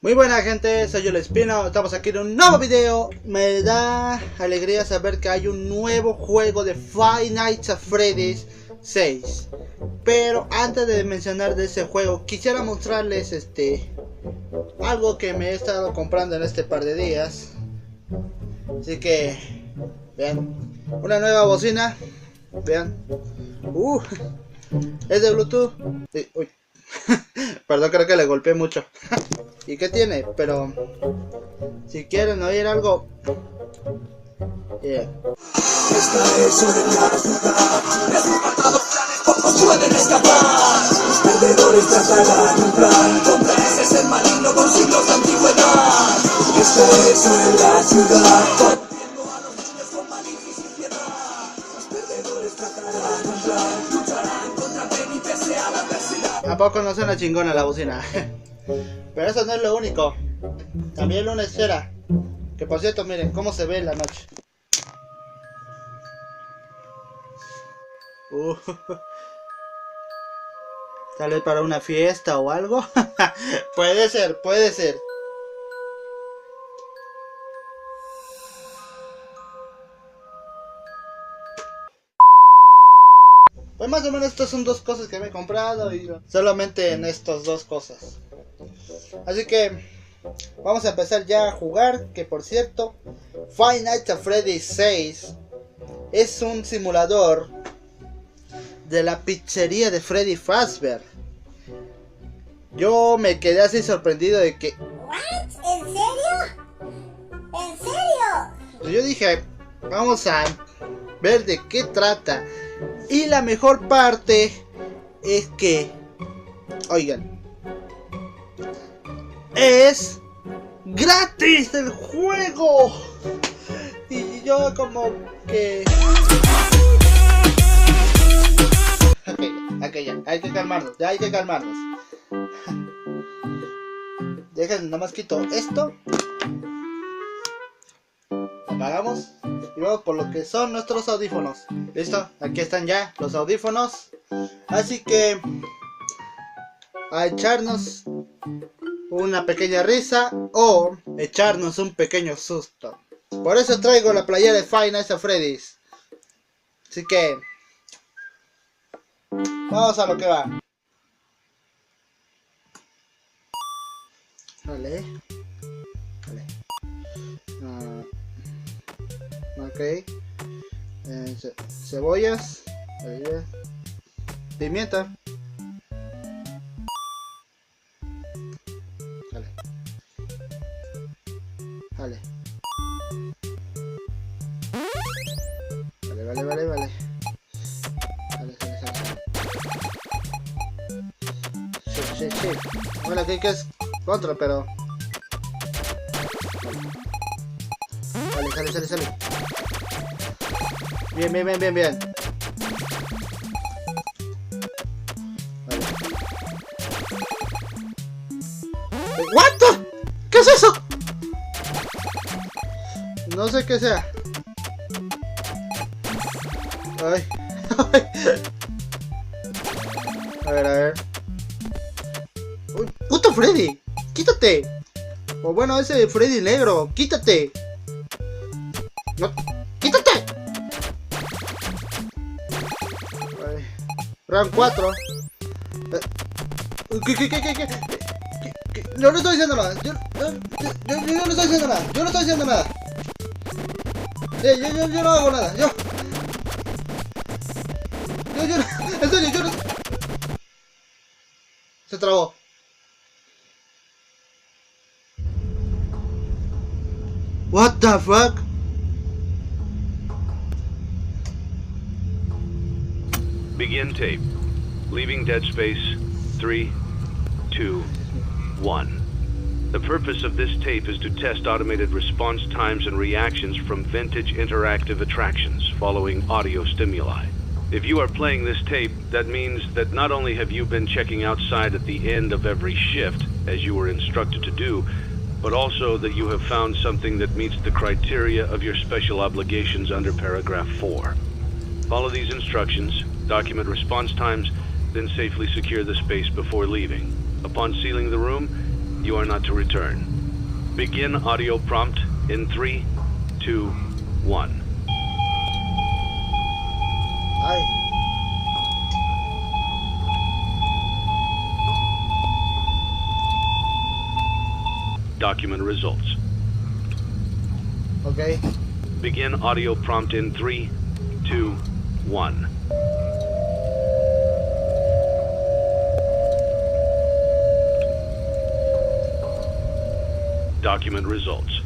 Muy buena gente, soy Yulio Espino, estamos aquí en un nuevo video. Me da alegría saber que hay un nuevo juego de Five Nights at Freddy's 6. Pero antes de mencionar de ese juego, quisiera mostrarles algo que me he estado comprando en este par de días. Así que vean, una nueva bocina. Vean, es de Bluetooth. Uy. Perdón, creo que le golpeé mucho. ¿Y qué tiene? Pero si quieren oír algo, Esta es una ciudad, los planes pocos pueden escapar. Los perdedores trazarán un plan contra ese ser maligno con siglos de antigüedad. Esta es una ciudad, conociendo a los niños con malicia y sin piedad. Los perdedores trazarán un plan, lucharán contra Freddy pese a la adversidad. ¿A poco no suena chingona la bocina? Pero eso no es lo único. También una esfera. Que por cierto, miren cómo se ve en la noche. Tal vez para una fiesta o algo. Puede ser, puede ser. Pues más o menos estas son dos cosas que me he comprado y solamente en estas dos cosas. Así que vamos a empezar ya a jugar. Que por cierto, Five Nights at Freddy's 6 es un simulador de la pizzería de Freddy Fazbear. Yo me quedé así sorprendido de que... ¿What? ¿En serio? ¿En serio? Yo dije, vamos a ver de qué trata. Y la mejor parte es que, oigan, es gratis el juego. Y yo como que... Ok, ya, hay que calmarnos, ya hay que calmarnos. Dejen, nomás quito esto. Apagamos y vamos por lo que son nuestros audífonos. Listo, aquí están ya los audífonos. Así que a echarnos una pequeña risa o echarnos un pequeño susto. Por eso traigo la playera de Five Nights at Freddy's. Así que vamos a lo que va. Vale. Ok. Cebollas. Pimienta. Vale. Vale. Sí. Bueno, aquí que es contra, pero... Vale, sale. Bien. Vale. ¿What the? ¿Qué es eso? No sé qué sea. Ay. A ver. Uy, puto Freddy, quítate. O bueno, ese Freddy negro, quítate. No, quítate. Ay. Round 4. ¿Qué? Yo no estoy diciendo nada. Yo no estoy diciendo nada. Yo no hago nada. Yo no. En serio, yo no. Se trabó. What the fuck? Begin tape. Leaving dead space. 3, 2, 1. The purpose of this tape is to test automated response times and reactions from vintage interactive attractions following audio stimuli. If you are playing this tape, that means that not only have you been checking outside at the end of every shift, as you were instructed to do, but also that you have found something that meets the criteria of your special obligations under paragraph 4. Follow these instructions, document response times, then safely secure the space before leaving. Upon sealing the room, You are not to return. Begin audio prompt in 3, 2, 1. Ay. Document results. Ok. Begin audio prompt in 3, 2, 1. Document results.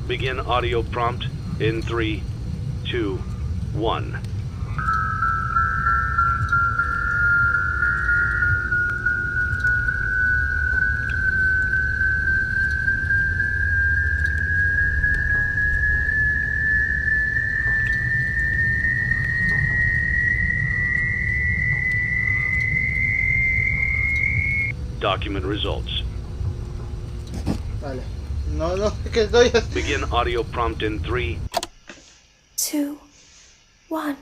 Begin audio prompt in 3, 2, 1. Document results. Vale. No, no, es que estoy así. Begin audio prompt in 3, 2, 1.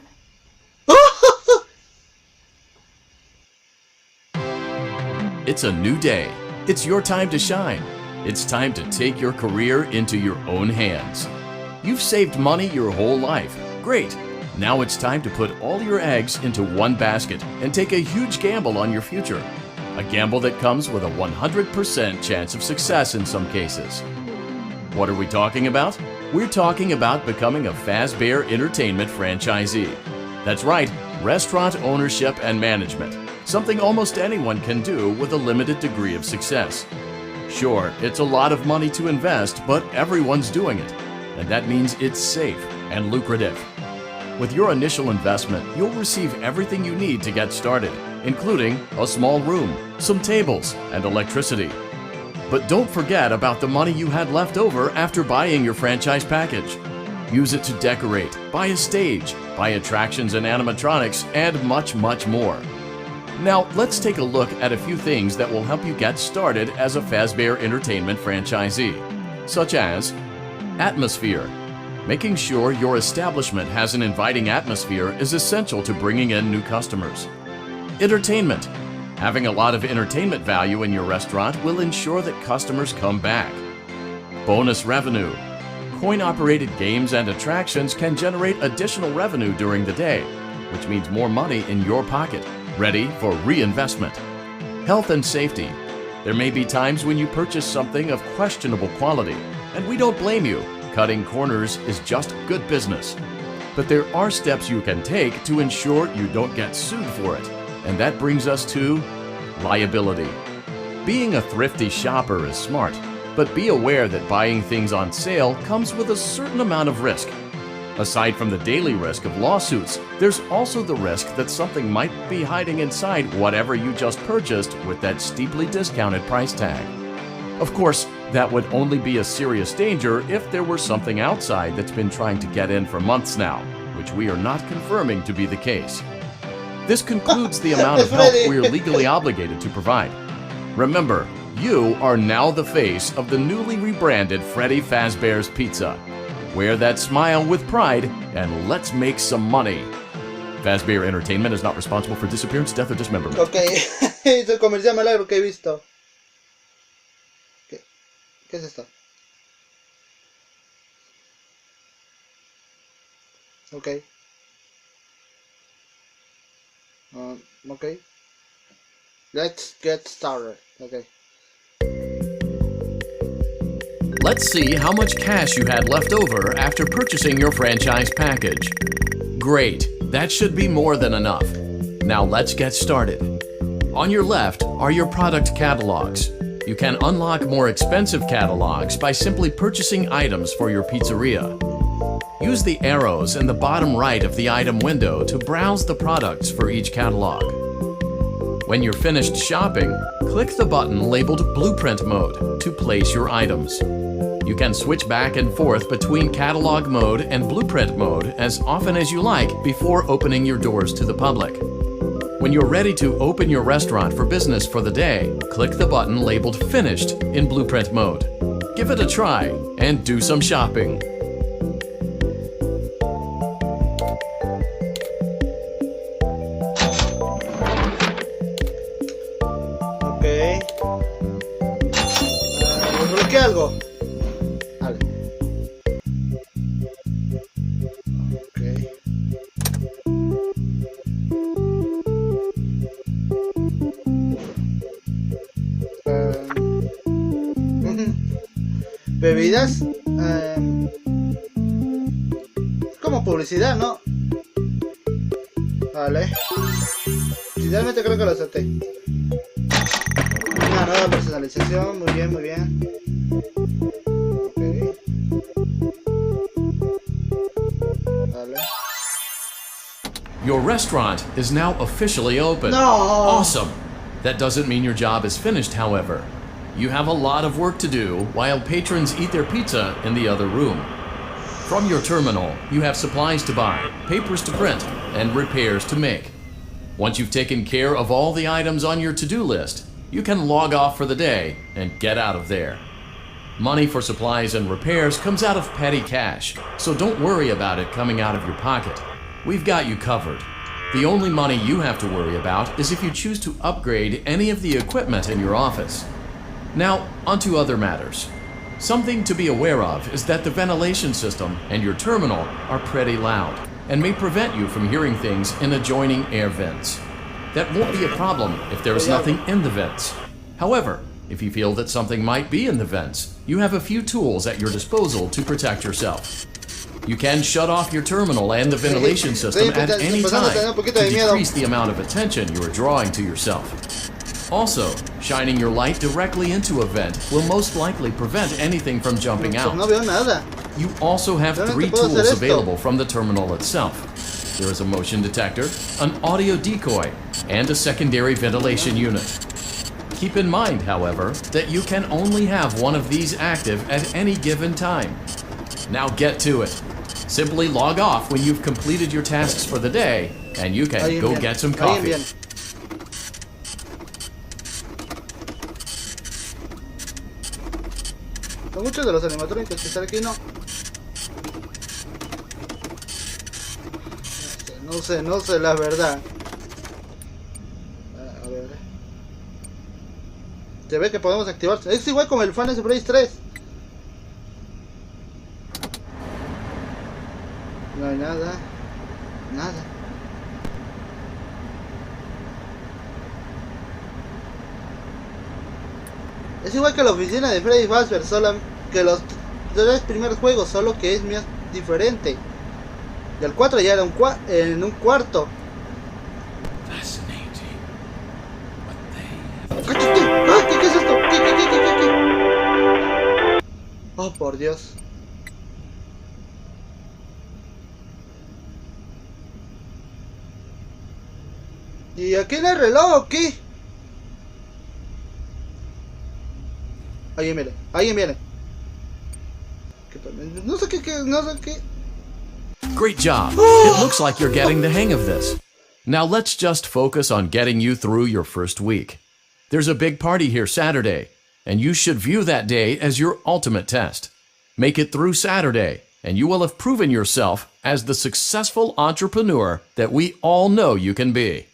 It's a new day. It's your time to shine. It's time to take your career into your own hands. You've saved money your whole life. Great. Now it's time to put all your eggs into one basket and take a huge gamble on your future. A gamble that comes with a 100% chance of success in some cases. What are we talking about? We're talking about becoming a Fazbear Entertainment franchisee. That's right, restaurant ownership and management. Something almost anyone can do with a limited degree of success. Sure, it's a lot of money to invest, but everyone's doing it. And that means it's safe and lucrative. With your initial investment, you'll receive everything you need to get started, including a small room, some tables, and electricity. But don't forget about the money you had left over after buying your franchise package. Use it to decorate, buy a stage, buy attractions and animatronics, and much, much more. Now, let's take a look at a few things that will help you get started as a Fazbear Entertainment franchisee, such as atmosphere. Making sure your establishment has an inviting atmosphere is essential to bringing in new customers. Entertainment. Having a lot of entertainment value in your restaurant will ensure that customers come back. Bonus revenue. Coin-operated games and attractions can generate additional revenue during the day, which means more money in your pocket, ready for reinvestment. Health and safety. There may be times when you purchase something of questionable quality, and we don't blame you. Cutting corners is just good business. But there are steps you can take to ensure you don't get sued for it. And that brings us to liability. Being a thrifty shopper is smart, but be aware that buying things on sale comes with a certain amount of risk. Aside from the daily risk of lawsuits, there's also the risk that something might be hiding inside whatever you just purchased with that steeply discounted price tag. Of course, that would only be a serious danger if there were something outside that's been trying to get in for months now, which we are not confirming to be the case. This concludes the amount of help we are legally obligated to provide. Remember, you are now the face of the newly rebranded Freddy Fazbear's Pizza. Wear that smile with pride, and let's make some money. Fazbear Entertainment is not responsible for disappearance, death, or dismemberment. Ok, es el comercial más largo que he visto. ¿Qué es esto? Ok. Ok. Let's get started. Okay. Let's see how much cash you had left over after purchasing your franchise package. Great, that should be more than enough. Now let's get started. On your left are your product catalogs. You can unlock more expensive catalogs by simply purchasing items for your pizzeria. Use the arrows in the bottom right of the item window to browse the products for each catalog. When you're finished shopping, click the button labeled Blueprint Mode to place your items. You can switch back and forth between Catalog Mode and Blueprint Mode as often as you like before opening your doors to the public. When you're ready to open your restaurant for business for the day, click the button labeled Finished in Blueprint Mode. Give it a try and do some shopping. Ok. Ok. Bebidas. Como publicidad, ¿no? Vale. Finalmente creo que lo acepté. Una nueva personalización. Muy bien, muy bien. Ok. Vale. Your restaurant is now officially open. No! Awesome! That doesn't mean your job is finished, however. You have a lot of work to do while patrons eat their pizza in the other room. From your terminal, you have supplies to buy, papers to print, and repairs to make. Once you've taken care of all the items on your to-do list, you can log off for the day and get out of there. Money for supplies and repairs comes out of petty cash, so don't worry about it coming out of your pocket. We've got you covered. The only money you have to worry about is if you choose to upgrade any of the equipment in your office. Now, onto other matters. Something to be aware of is that the ventilation system and your terminal are pretty loud and may prevent you from hearing things in adjoining air vents. That won't be a problem if there is nothing in the vents. However, if you feel that something might be in the vents, you have a few tools at your disposal to protect yourself. You can shut off your terminal and the ventilation system at any time to decrease the amount of attention you are drawing to yourself. Also, shining your light directly into a vent will most likely prevent anything from jumping out. No veo nada. You also have 3 tools available from the terminal itself. There is a motion detector, an audio decoy, and a secondary ventilation unit. Keep in mind, however, that you can only have one of these active at any given time. Now get to it. Simply log off when you've completed your tasks for the day, and you can go get some coffee. Muchos de los animatrónicos que están aquí no. No sé la verdad. A ver. Se ve que podemos activarse. Es igual como el Fazbear 3. No hay nada. Nada. Es igual que la oficina de Freddy y Fazbear, solo que los 3 primeros juegos, solo que es más diferente. Y el 4 ya era en un cuarto. ¡Cállate! ¡Ah! ¿Qué es esto? ¿Qué? Oh, por Dios. ¿Y aquí en el reloj o qué? Alguien viene. No sé qué. Great job. It looks like you're getting the hang of this. Now let's just focus on getting you through your first week. There's a big party here Saturday, and you should view that day as your ultimate test. Make it through Saturday, and you will have proven yourself as the successful entrepreneur that we all know you can be.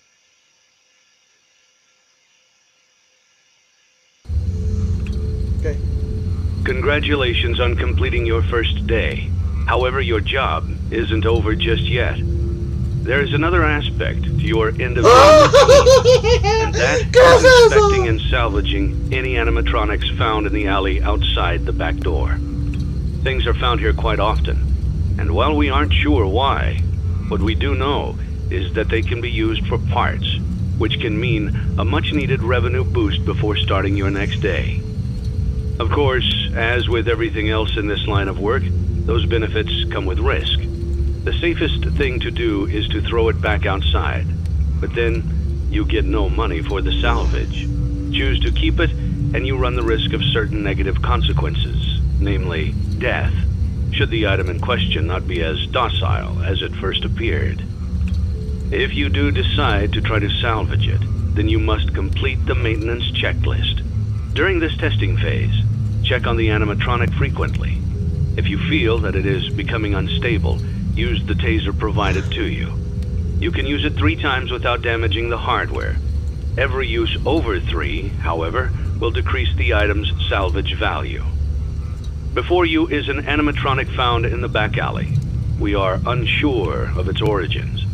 Okay. Congratulations on completing your first day. However, your job isn't over just yet. There is another aspect to your individual routine, and that is inspecting and salvaging any animatronics found in the alley outside the back door. Things are found here quite often, and while we aren't sure why, what we do know is that they can be used for parts, which can mean a much-needed revenue boost before starting your next day. Of course, as with everything else in this line of work, those benefits come with risk. The safest thing to do is to throw it back outside, but then you get no money for the salvage. Choose to keep it, and you run the risk of certain negative consequences, namely death, should the item in question not be as docile as it first appeared. If you do decide to try to salvage it, then you must complete the maintenance checklist. During this testing phase, check on the animatronic frequently. If you feel that it is becoming unstable, use the taser provided to you. You can use it 3 times without damaging the hardware. Every use over 3, however, will decrease the item's salvage value. Before you is an animatronic found in the back alley. we are unsure of its origins.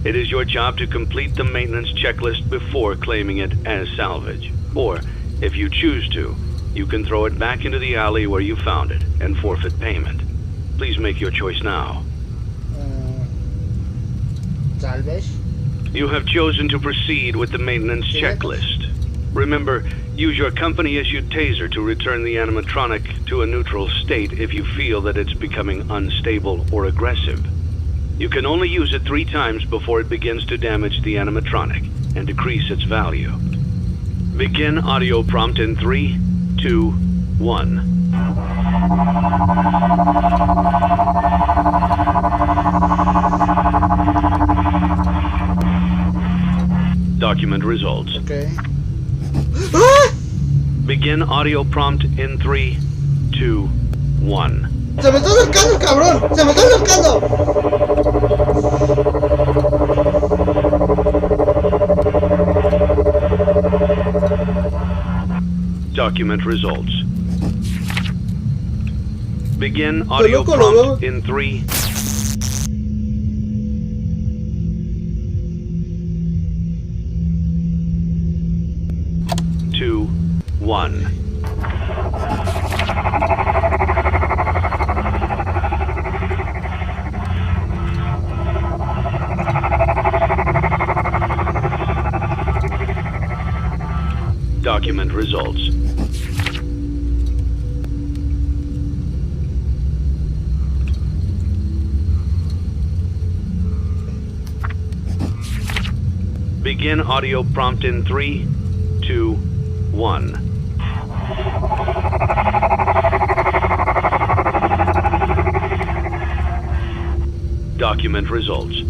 It is your job to complete the maintenance checklist before claiming it as salvage. Or, if you choose to, you can throw it back into the alley where you found it and forfeit payment. Please make your choice now. Salvage. You have chosen to proceed with the maintenance checklist. Remember, use your company-issued taser to return the animatronic to a neutral state if you feel that it's becoming unstable or aggressive. You can only use it 3 times before it begins to damage the animatronic and decrease its value. Begin audio prompt in 3, 2, 1. Document results. Okay. Begin audio prompt in 3, 2, 1. ¡Se me está acercando el cabrón! ¡Se me está acercando! Document results. Begin audio prompt in 3, 2, 1. Document results. Begin audio prompt in 3, 2, 1. Document results.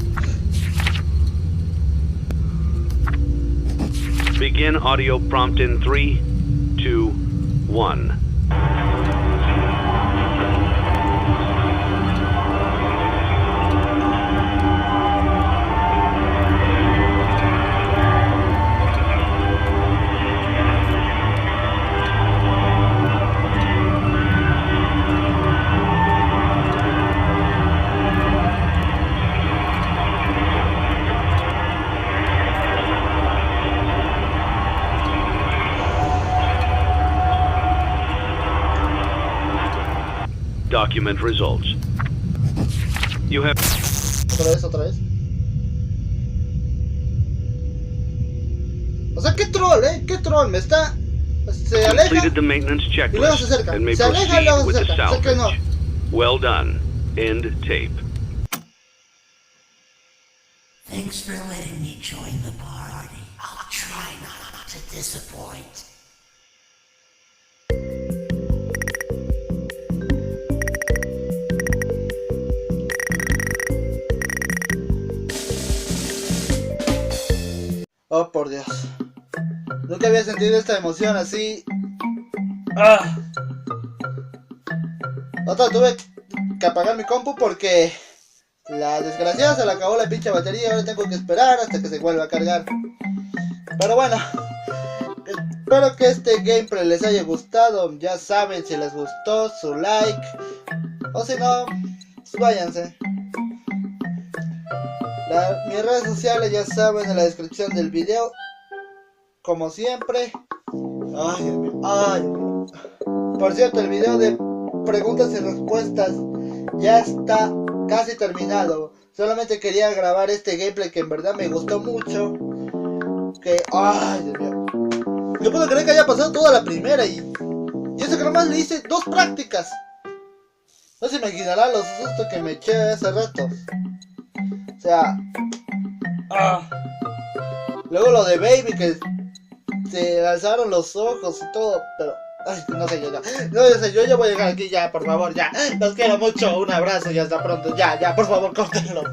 Begin audio prompt in 3, 2, 1. Document results. You have... Otra vez. O sea, qué troll, qué troll, me está... Se aleja completed the maintenance y luego se checklist acerca. and may Se aleja y luego proceed se with the acerca. Sé que no. salvage. Well done. End tape. Thanks for letting me join the party. I'll try not to disappoint. Oh, por Dios. Nunca había sentido esta emoción así. ¡Ah! Otra, tuve que apagar mi compu porque la desgraciada se le acabó la pinche batería. Ahora tengo que esperar hasta que se vuelva a cargar. Pero bueno, espero que este gameplay les haya gustado. Ya saben, si les gustó, su like. O si no, pues váyanse. Mis redes sociales ya saben en la descripción del video. Como siempre. Ay, Dios mío. Ay, Dios mío. Por cierto, el video de preguntas y respuestas ya está casi terminado. Solamente quería grabar este gameplay que en verdad me gustó mucho. Que, ay, Dios mío. No puedo creer que haya pasado toda la primera y eso que nomás le hice 2 prácticas. No se imaginarán los sustos que me eché hace rato. O sea, luego lo de Baby, que se alzaron los ojos y todo, pero ay, no sé, yo ya voy a llegar aquí, ya, por favor, ya, los quiero mucho, un abrazo y hasta pronto, ya, por favor, córtenlo.